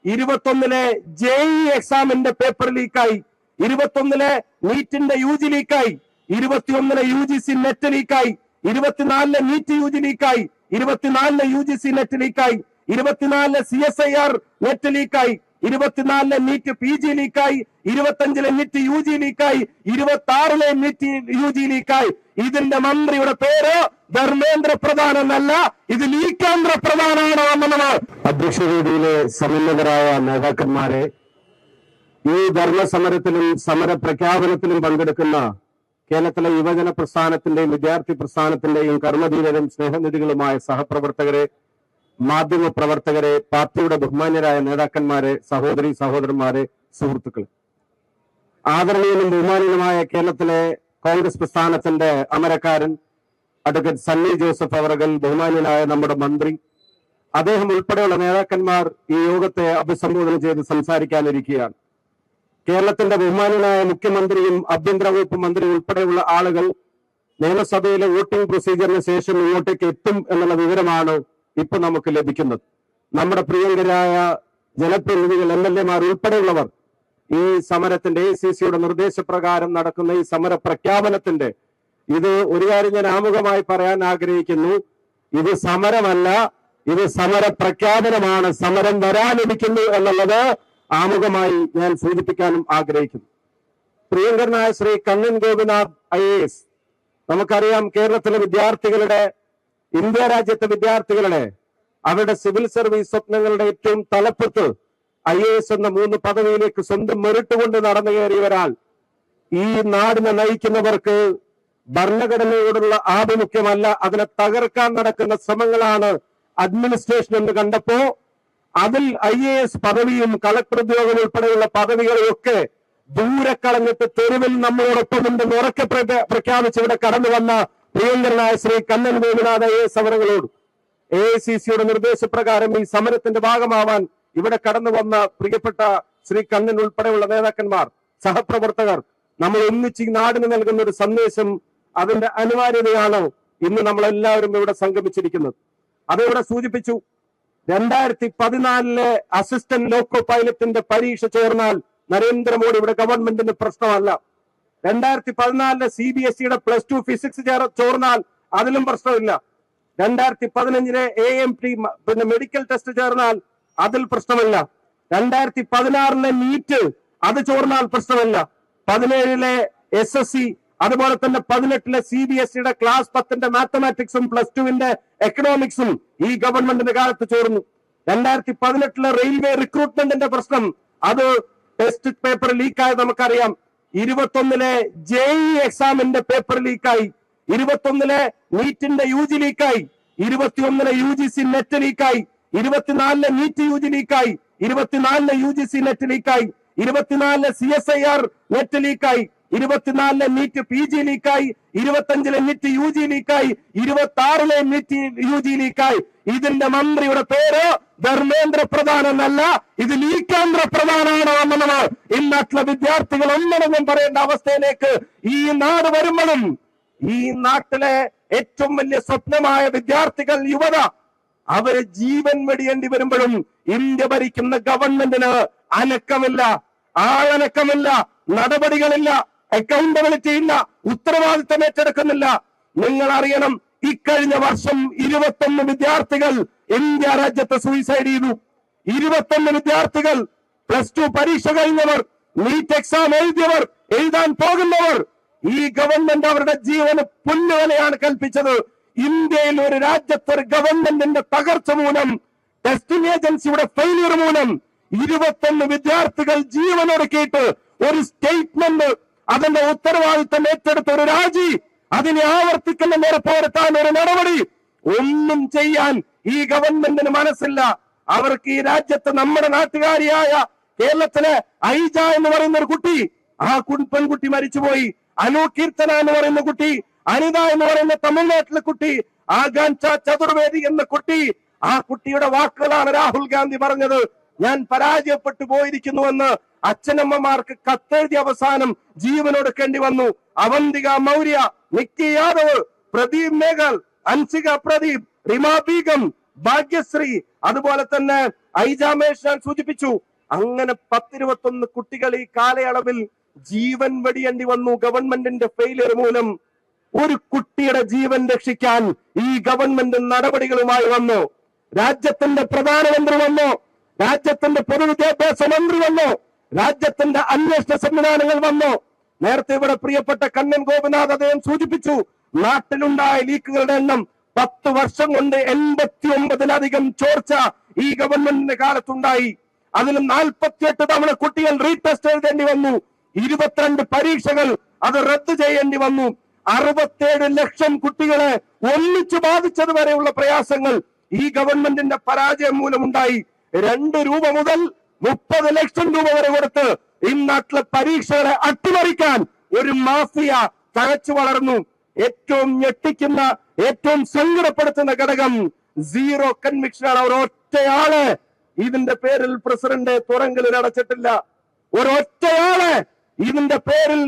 21 JEE എക്സാമിന്റെ paper ലീക്കായി, 21 നീറ്റിന്റെ UG ലീക്കായി, 21 UGC നെറ്റ് ലീക്കായി, 24 നീറ്റ് UG ലീക്കായി, 24 UGC നെറ്റ് ലീക്കായി, 24 CSIR നെറ്റ് ലീക്കായി, 24 നീറ്റ് PG ലീക്കായി, 25 നീറ്റ് UG ലീക്കായി, 26 നീറ്റ് UG ലീക്കായി. ഇതിന്റെ മന്ത്രിയുടെ പേര് ധർമ്മേന്ദ്ര പ്രധാൻ എന്നല്ല, ഇത് ലീക്കേന്ദ്ര പ്രധാനാണ് എന്നുള്ളത്. അധ്യക്ഷവേദിയിലെ സമുന്നതരായ നേതാക്കന്മാരെ, ഈ ധർമ്മസമരത്തിലും സമര പ്രഖ്യാപനത്തിലും പങ്കെടുക്കുന്ന കേരളത്തിലെ യുവജന പ്രസ്ഥാനത്തിന്റെയും വിദ്യാർത്ഥി പ്രസ്ഥാനത്തിന്റെയും കർമ്മധീരരും സ്നേഹനിധികളുമായ സഹപ്രവർത്തകരെ, മാധ്യമ പ്രവർത്തകരെ, പാർട്ടിയുടെ ബഹുമാന്യരായ നേതാക്കന്മാരെ, സഹോദരി സഹോദരന്മാരെ, സുഹൃത്തുക്കളെ, ആദരണീയനും ബഹുമാനീയനുമായ കേരളത്തിലെ കോൺഗ്രസ് പ്രസ്ഥാനത്തിന്റെ അമരക്കാരൻ അഡ്വക്കേറ്റ് സണ്ണി ജോസഫ് അവറുകൾ, ബഹുമാന്യനായ നമ്മുടെ മന്ത്രി, അദ്ദേഹം ഉൾപ്പെടെയുള്ള നേതാക്കന്മാർ ഈ യോഗത്തെ അഭിസംബോധന ചെയ്ത് സംസാരിക്കാനിരിക്കുകയാണ്. കേരളത്തിന്റെ ബഹുമാന്യനായ മുഖ്യമന്ത്രിയും ആഭ്യന്തര വകുപ്പ് മന്ത്രി ഉൾപ്പെടെയുള്ള ആളുകൾ നിയമസഭയിലെ വോട്ടിംഗ് പ്രൊസീജിയറിന് ശേഷം ഇങ്ങോട്ടേക്ക് എത്തും എന്നുള്ള വിവരമാണ് ഇപ്പൊ നമുക്ക് ലഭിക്കുന്നത്. നമ്മുടെ പ്രിയങ്കരായ ജനപ്രതിനിധികൾ, MLA മാർ ഉൾപ്പെടെയുള്ളവർ ഈ സമരത്തിന്റെ ACCയുടെ നിർദ്ദേശപ്രകാരം നടക്കുന്ന ഈ സമര പ്രഖ്യാപനത്തിന്റെ ഇത് ഒരു കാര്യം ഞാൻ ആമുഖമായി പറയാൻ ആഗ്രഹിക്കുന്നു. ഇത് സമരമല്ല, ഇത് സമര പ്രഖ്യാപനമാണ്. സമരം വരാനിരിക്കുന്നു എന്നുള്ളത് ആമുഖമായി ഞാൻ സൂചിപ്പിക്കാനും ആഗ്രഹിക്കുന്നു. പ്രിയങ്കരനായ ശ്രീ കണ്ണൻ ഗോപിനാഥ് IAS, നമുക്കറിയാം കേരളത്തിലെ വിദ്യാർത്ഥികളുടെ, ഇന്ത്യ രാജ്യത്തെ വിദ്യാർത്ഥികളുടെ അവരുടെ സിവിൽ സർവീസ് സ്വപ്നങ്ങളുടെ ഏറ്റവും തലപ്പത്ത് IAS എന്ന 3 പദവിയിലേക്ക് സ്വന്തം മെറിട്ട് കൊണ്ട് നടന്നു കയറിയ ഒരാൾ. ഈ നാടിനെ നയിക്കുന്നവർക്ക് ഭരണഘടനയോടുള്ള ആഭിമുഖ്യമല്ല, അതിനെ തകർക്കാൻ നടക്കുന്ന ശ്രമങ്ങളാണ് അഡ്മിനിസ്ട്രേഷൻ എന്ന് കണ്ടപ്പോ അതിൽ IAS പദവിയും കളക്ടർ ഉദ്യോഗം ഉൾപ്പെടെയുള്ള പദവികളെയൊക്കെ ദൂരെ കളഞ്ഞിട്ട് തെരുവിൽ നമ്മളോടൊപ്പം ഉണ്ടെന്ന് ഉറക്കെ പ്രഖ്യാപിച്ച് ഇവിടെ കടന്നു വന്ന പ്രിയങ്കരനായ ശ്രീ കണ്ണൻ ഗോപിനാഥ് IAS അവറുകളോട് AICCയുടെ നിർദ്ദേശപ്രകാരം ഈ സമരത്തിന്റെ ഭാഗമാവാൻ ഇവിടെ കടന്നു വന്ന പ്രിയപ്പെട്ട ശ്രീ കണ്ണൻ ഉൾപ്പെടെയുള്ള നേതാക്കന്മാർ, സഹപ്രവർത്തകർ, നമ്മൾ ഒന്നിച്ച് ഈ നാടിന് നൽകുന്ന ഒരു സന്ദേശം, അതിന്റെ അനിവാര്യതയാണ് ഇന്ന് നമ്മളെല്ലാവരും ഇവിടെ സംഗമിച്ചിരിക്കുന്നത്. അതിവിടെ സൂചിപ്പിച്ചു. 2014 അസിസ്റ്റന്റ് ലോക്കോ പൈലറ്റിന്റെ പരീക്ഷ ചേർന്നാൽ നരേന്ദ്രമോദി ഇവിടെ ഗവൺമെന്റിന് പ്രശ്നമല്ല. 2014 CBSEയുടെ +2 ഫിസിക്സ് ചേർന്നാൽ അതിലും പ്രശ്നമില്ല. 2015 AMT പിന്നെ മെഡിക്കൽ ടെസ്റ്റ് ചേർന്നാൽ അതിൽ പ്രശ്നമില്ല. 2016 നീറ്റ് അത് ചോർന്നാൽ പ്രശ്നമില്ല. 17 SSC, അതുപോലെ തന്നെ 18 CBSEയുടെ ക്ലാസ് 10 മാത്തമാറ്റിക്സും +2 എക്കണോമിക്സും ഈ ഗവൺമെന്റിന്റെ കാലത്ത് ചോർന്നു. 2018 റെയിൽവേ റിക്രൂട്ട്മെന്റിന്റെ പ്രശ്നം, അത് ടെസ്റ്റ് പേപ്പർ ലീക്കായത് നമുക്കറിയാം. 21 JEE എക്സാമിന്റെ പേപ്പർ ലീക്കായി, 21 നീറ്റിന്റെ UG ലീക്കായി, 21 UGC നെറ്റ് ലീക്കായി, 24 നീറ്റ് UG ലീക്കായി, 24 UGC നെറ്റ് ലീക്കായി, 24 CSIR നെറ്റ് ലീക്കായി, 24 നീറ്റ് PG ലീക്കായി, 25 നീറ്റ് UG ലീക്കായി, 26 നീറ്റ് UG ലീക്കായി. ഇതിന്റെ മന്ത്രിയുടെ പേര് ധർമ്മേന്ദ്ര പ്രധാൻ എന്നല്ല, ഇത് ലീക്കേന്ദ്ര പ്രധാനാണ് എന്നുള്ളത് ഈ നാട്ടിലെ വിദ്യാർത്ഥികൾ ഒന്നടങ്കം പറയേണ്ട അവസ്ഥയിലേക്ക് ഈ നാട് വരുമ്പോഴും, ഈ നാട്ടിലെ ഏറ്റവും വലിയ സ്വപ്നമായ വിദ്യാർത്ഥികൾ, യുവത, അവര് ജീവൻ വെടിയേണ്ടി വരുമ്പോഴും ഇന്ത്യ ഭരിക്കുന്ന ഗവൺമെന്റിന് അനക്കമില്ല, ആളനക്കമില്ല, നടപടികളില്ല, അക്കൗണ്ടബിലിറ്റി ഇല്ല, ഉത്തരവാദിത്തം ഏറ്റെടുക്കുന്നില്ല. നിങ്ങൾ അറിയണം, ഇക്കഴിഞ്ഞ വർഷം 21 വിദ്യാർത്ഥികൾ ഇന്ത്യ രാജ്യത്ത് സൂയിസൈഡ് ചെയ്തു. 21 വിദ്യാർത്ഥികൾ, +2 പരീക്ഷ കഴിഞ്ഞവർ, നീറ്റ് എക്സാം എഴുതിയവർ, എഴുതാൻ പോകുന്നവർ. ഈ ഗവൺമെന്റ് അവരുടെ ജീവന് പുല്ലുവിലയാണ് കൽപ്പിച്ചത്. ഇന്ത്യയിൽ ഒരു രാജ്യത്തൊരു ഗവൺമെന്റിന്റെ തകർച്ച മൂലം, ടെസ്റ്റിംഗ് ഏജൻസിയുടെ ഫെയിലിയർ മൂലം 21 വിദ്യാർത്ഥികൾ ജീവനൊടുക്കിയിട്ട് ഒരു സ്റ്റേറ്റ്മെന്റ്, അതിന്റെ ഉത്തരവാദിത്തം ഏറ്റെടുത്ത ഒരു രാജി, അതിനെ ആവർത്തിക്കുന്ന ഉറപ്പുവരുത്താൻ ഒരു നടപടി ഒന്നും ചെയ്യാൻ ഈ ഗവൺമെന്റിന് മനസ്സില്ല. അവർക്ക് ഈ രാജ്യത്ത് നമ്മുടെ നാട്ടുകാരിയായ കേരളത്തിലെ ഐജ എന്ന് പറയുന്ന ഒരു കുട്ടി, ആ പെൺകുട്ടി മരിച്ചുപോയി. അനു കീർത്തന എന്ന് പറയുന്ന കുട്ടി, അനിത എന്ന് പറയുന്ന തമിഴ്നാട്ടിലെ കുട്ടി, ആകാംക്ഷ ചതുർവേദി എന്ന കുട്ടി, ആ കുട്ടിയുടെ വാക്കുകളാണ് രാഹുൽ ഗാന്ധി പറഞ്ഞത്. ഞാൻ പരാജയപ്പെട്ടു പോയിരിക്കുന്നുവെന്ന് അച്ഛനമ്മമാർക്ക് കത്തെഴുതി അവസാനം ജീവനൊടുക്കേണ്ടി വന്നു. അവന്തിക മൗര്യ, നിക്കി യാദവ്, പ്രദീപ് മേഘൽ, അൻസിക പ്രദീപ്, റിമ ബീഗം, ഭാഗ്യശ്രീ, അതുപോലെ തന്നെ ഐജാമേഷ് ഞാൻ സൂചിപ്പിച്ചു. അങ്ങനെ 10-21 കുട്ടികൾ ഈ കാലയളവിൽ ജീവൻ വെടിയേണ്ടി വന്നു ഗവൺമെന്റിന്റെ ഫെയിലിയർ മൂലം. ഒരു കുട്ടിയുടെ ജീവൻ രക്ഷിക്കാൻ ഈ ഗവൺമെന്റ് നടപടികളുമായി വന്നു. രാജ്യത്തിന്റെ പ്രധാനമന്ത്രി വന്നു, രാജ്യത്തിന്റെ പൊതുവിദ്യാഭ്യാസ മന്ത്രി വന്നു, രാജ്യത്തിന്റെ അന്വേഷണ സംവിധാനങ്ങൾ വന്നു. നേരത്തെ ഇവിടെ പ്രിയപ്പെട്ട കണ്ണൻ ഗോപിനാഥ് അദ്ദേഹം സൂചിപ്പിച്ചു, നാട്ടിലുണ്ടായ ലീക്കുകളുടെ എണ്ണം 10 വർഷം കൊണ്ട് 89-ലധികം ചോർച്ച ഈ ഗവൺമെന്റിന്റെ കാലത്തുണ്ടായി. അതിലും 48 തവണ കുട്ടികൾ റീടെസ്റ്റ് എഴുതേണ്ടി വന്നു. 22 പരീക്ഷകൾ അത് റദ്ദു ചെയ്യേണ്ടി വന്നു. 67 ലക്ഷം കുട്ടികളെ ഒന്നിച്ചു ബാധിച്ചതുവരെയുള്ള പ്രയാസങ്ങൾ ഈ ഗവൺമെന്റിന്റെ പരാജയം മൂലമുണ്ടായി. 2 രൂപ മുതൽ 30 ലക്ഷം രൂപ വരെ കൊടുത്ത് ഈ നാട്ടിലെ പരീക്ഷകളെ അട്ടിമറിക്കാൻ ഒരു മാഫിയ തഴച്ചു വളർന്നു. ഏറ്റവും ഞെട്ടിക്കുന്ന, ഏറ്റവും സങ്കടപ്പെടുത്തുന്ന ഘടകം സീറോ കൺവിക്ഷനാണ്. ഒരൊറ്റയാള് ഇതിന്റെ പേരിൽ പ്രസിഡന്റ് തുറങ്കലിൽ അടച്ചിട്ടില്ല. ഒരൊറ്റയാള് ഇതിന്റെ പേരിൽ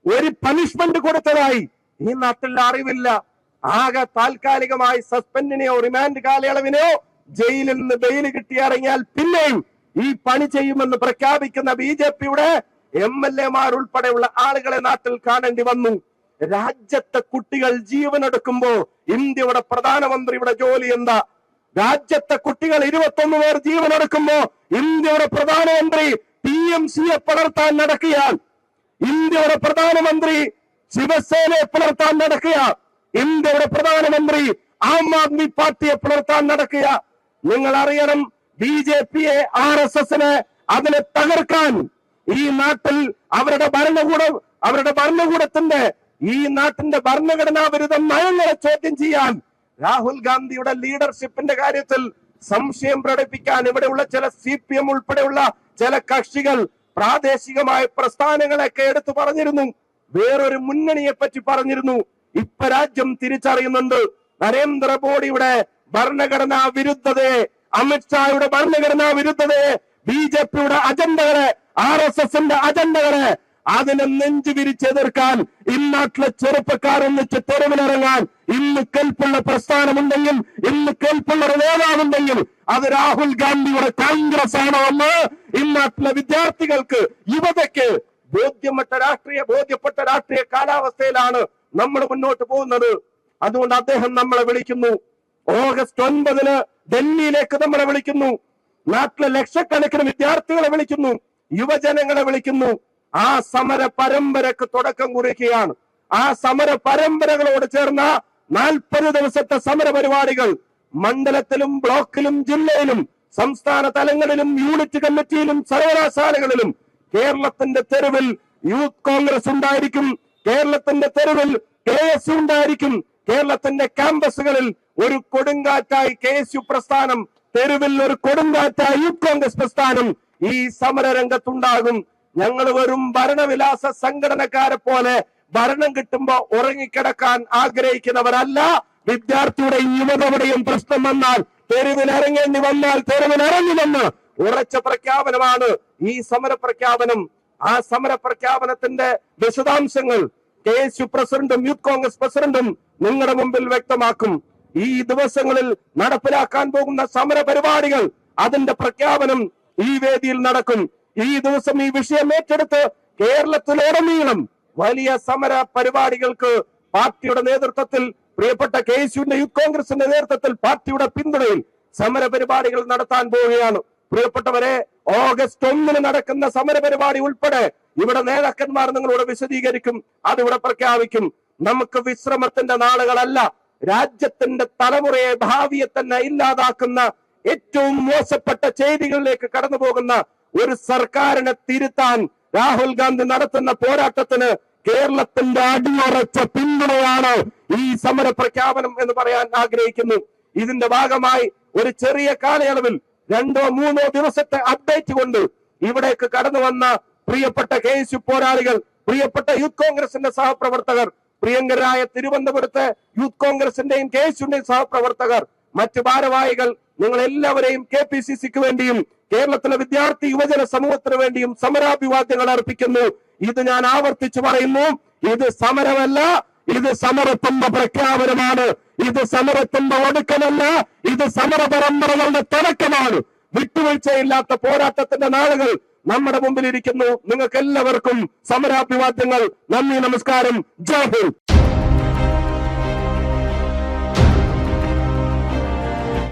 ഒരു പണിഷ്മെന്റ് കൊടുത്തതായി ഈ നാട്ടിൽ അറിവില്ല. ആകെ താൽക്കാലികമായി സസ്പെൻഡിനെയോ റിമാൻഡ് കാലയളവിനെയോ ജയിലിൽ നിന്ന് ബെയിൽ കിട്ടി ഇറങ്ങിയാൽ പിന്നെയും ഈ പണി ചെയ്യുമെന്ന് പ്രഖ്യാപിക്കുന്ന BJPയുടെ MLA-മാർ ഉൾപ്പെടെയുള്ള ആളുകളെ നാട്ടിൽ കാണേണ്ടി വന്നു. രാജ്യത്തെ കുട്ടികൾ ജീവനെടുക്കുമ്പോ ഇന്ത്യയുടെ പ്രധാനമന്ത്രിയുടെ ജോലി എന്താ? രാജ്യത്തെ കുട്ടികൾ 21 പേർ ജീവനെടുക്കുമ്പോ ഇന്ത്യയുടെ പ്രധാനമന്ത്രി TMCയെ പിളർത്താൻ നടക്കുകയാൽ, ഇന്ത്യയുടെ പ്രധാനമന്ത്രി ശിവസേനയെ പിളർത്താൻ നടക്കുക, ഇന്ത്യയുടെ പ്രധാനമന്ത്രി ആം ആദ്മി പാർട്ടിയെ പിളർത്താൻ നടക്കുക. നിങ്ങൾ അറിയണം, BJPയെ RSSനെ അതിനെ തകർക്കാൻ ഈ നാട്ടിൽ അവരുടെ ഭരണകൂടത്തിന്റെ ഈ നാട്ടിന്റെ ഭരണഘടനാ വിരുദ്ധ നയങ്ങളെ ചോദ്യം ചെയ്യാൻ, രാഹുൽ ഗാന്ധിയുടെ ലീഡർഷിപ്പിന്റെ കാര്യത്തിൽ സംശയം പ്രകടിപ്പിക്കാൻ ഇവിടെയുള്ള ചില CPM ഉൾപ്പെടെയുള്ള ചില കക്ഷികൾ പ്രാദേശികമായ പ്രസ്ഥാനങ്ങളൊക്കെ എടുത്തു പറഞ്ഞിരുന്നു. വേറൊരു മുന്നണിയെ പറ്റി പറഞ്ഞിരുന്നു. ഇപ്പൊ രാജ്യം തിരിച്ചറിയുന്നുണ്ട് നരേന്ദ്രമോദിയുടെ ഭരണഘടനാ വിരുദ്ധതയെ, അമിത്ഷായുടെ ഭരണഘടനാ വിരുദ്ധതയെ, BJPയുടെ അജണ്ടകളെ, RSSന്റെ അജണ്ടകളെ, അതിനെ നെഞ്ചു വിരിച്ചെതിർക്കാൻ ഇന്നാട്ടിലെ ചെറുപ്പക്കാരൊന്നിച്ച് തെരുവിലിറങ്ങാൻ ഇന്ന് കേൾപ്പുള്ള പ്രസ്ഥാനമുണ്ടെങ്കിൽ, ഇന്ന് കേൾപ്പുള്ള ഒരു നേതാവുണ്ടെങ്കിൽ അത് രാഹുൽ ഗാന്ധിയുടെ കോൺഗ്രസ് ആണോ എന്ന് ഇന്നാട്ടിലെ വിദ്യാർത്ഥികൾക്ക്, യുവതയ്ക്ക് ബോധ്യപ്പെട്ട രാഷ്ട്രീയ കാലാവസ്ഥയിലാണ് നമ്മൾ മുന്നോട്ട് പോകുന്നത്. അതുകൊണ്ട് അദ്ദേഹം നമ്മളെ വിളിക്കുന്നു. ഓഗസ്റ്റ് 9-ന് ഡൽഹിയിലേക്ക് നമ്മളെ വിളിക്കുന്നു. നാട്ടിലെ ലക്ഷക്കണക്കിന് വിദ്യാർത്ഥികളെ വിളിക്കുന്നു, യുവജനങ്ങളെ വിളിക്കുന്നു. ആ സമര പരമ്പരക്ക് തുടക്കം കുറിക്കുകയാണ്. ആ സമര പരമ്പരകളോട് ചേർന്ന 40 ദിവസത്തെ സമര പരിപാടികൾ മണ്ഡലത്തിലും ബ്ലോക്കിലും ജില്ലയിലും സംസ്ഥാന തലങ്ങളിലും യൂണിറ്റ് കമ്മിറ്റിയിലും സർവകലാശാലകളിലും കേരളത്തിന്റെ തെരുവിൽ യൂത്ത് കോൺഗ്രസ് ഉണ്ടായിരിക്കും, കേരളത്തിന്റെ തെരുവിൽ KSU ഉണ്ടായിരിക്കും, കേരളത്തിന്റെ ക്യാമ്പസുകളിൽ ഒരു കൊടുങ്കാറ്റായി KSU പ്രസ്ഥാനം, തെരുവിൽ ഒരു കൊടുങ്കാറ്റായി യൂത്ത് കോൺഗ്രസ് പ്രസ്ഥാനം ഈ സമര രംഗത്തുണ്ടാകും. ഞങ്ങൾ വെറും ഭരണവിലാസ സംഘടനക്കാരെ പോലെ ഭരണം കിട്ടുമ്പോ ഉറങ്ങിക്കിടക്കാൻ ആഗ്രഹിക്കുന്നവരല്ല. വിദ്യാർത്ഥിയുടെയും യുവതയുടെയും പ്രശ്നം വന്നാൽ, തെരുവിലിറങ്ങേണ്ടി വന്നാൽ തെരുവിലിറങ്ങുമെന്ന് ഉറച്ച പ്രഖ്യാപനമാണ് ഈ സമര പ്രഖ്യാപനം. ആ സമര പ്രഖ്യാപനത്തിന്റെ വിശദാംശങ്ങൾ KSU പ്രസിഡന്റും യൂത്ത് കോൺഗ്രസ് പ്രസിഡന്റും നിങ്ങളുടെ മുമ്പിൽ വ്യക്തമാക്കും. ഈ ദിവസങ്ങളിൽ നടപ്പിലാക്കാൻ പോകുന്ന സമര പരിപാടികൾ, അതിന്റെ പ്രഖ്യാപനം ഈ വേദിയിൽ നടക്കും. ഈ ദിവസം ഈ വിഷയം ഏറ്റെടുത്ത് കേരളത്തിലുടനീളം വലിയ സമര പരിപാടികൾക്ക് പാർട്ടിയുടെ നേതൃത്വത്തിൽ, പ്രിയപ്പെട്ട KSUവിന്റെ യൂത്ത് കോൺഗ്രസിന്റെ നേതൃത്വത്തിൽ പാർട്ടിയുടെ പിന്തുണയിൽ സമര പരിപാടികൾ നടത്താൻ പോവുകയാണ്. പ്രിയപ്പെട്ടവരെ, ഓഗസ്റ്റ് 1-ന് നടക്കുന്ന സമര പരിപാടി ഉൾപ്പെടെ ഇവിടെ നേതാക്കന്മാർ നിങ്ങളോട് വിശദീകരിക്കും, അതിവിടെ പ്രഖ്യാപിക്കും. നമുക്ക് വിശ്രമത്തിന്റെ നാളുകളല്ല. രാജ്യത്തിന്റെ തലമുറയെ, ഭാവിയെ തന്നെ ഇല്ലാതാക്കുന്ന ഏറ്റവും മോശപ്പെട്ട ചെയ്തികളിലേക്ക് കടന്നു പോകുന്ന ഒരു സർക്കാരിനെ തിരുത്താൻ രാഹുൽ ഗാന്ധി നടത്തുന്ന പോരാട്ടത്തിന് കേരളത്തിന്റെ അടിയുറച്ച പിന്തുണയാണ് ഈ സമര പ്രഖ്യാപനം എന്ന് പറയാൻ ആഗ്രഹിക്കുന്നു. ഇതിന്റെ ഭാഗമായി ഒരു ചെറിയ കാലയളവിൽ 2-3 ദിവസത്തെ അപ്ഡേറ്റ് കൊണ്ട് ഇവിടേക്ക് കടന്നു വന്ന പ്രിയപ്പെട്ട KSU പോരാളികൾ, പ്രിയപ്പെട്ട യൂത്ത് കോൺഗ്രസിന്റെ സഹപ്രവർത്തകർ, പ്രിയങ്കരായ തിരുവനന്തപുരത്തെ യൂത്ത് കോൺഗ്രസിന്റെയും KSUവിന്റെയും സഹപ്രവർത്തകർ, മറ്റു ഭാരവാഹികൾ, നിങ്ങൾ എല്ലാവരെയും KPCCക്ക് വേണ്ടിയും കേരളത്തിലെ വിദ്യാർത്ഥി യുവജന സമൂഹത്തിന് വേണ്ടിയും സമരാഭിവാദ്യങ്ങൾ അർപ്പിക്കുന്നു. ഇത് ഞാൻ ആവർത്തിച്ചു പറയുന്നു, ഇത് സമരമല്ല, ഇത് സമരത്തിന്റെ പ്രഖ്യാപനമാണ്. ഇത് സമരത്തിന്റെ ഒടുക്കമല്ല, ഇത് സമര പരമ്പരകളുടെ തുടക്കമാണ്. വിട്ടുവീഴ്ചയില്ലാത്ത പോരാട്ടത്തിന്റെ നാളുകൾ നമ്മുടെ മുമ്പിലിരിക്കുന്നു. നിങ്ങൾക്ക് എല്ലാവർക്കും സമരാഭിവാദ്യങ്ങൾ. നന്ദി, നമസ്കാരം. ജയ് ഹിന്ദ്.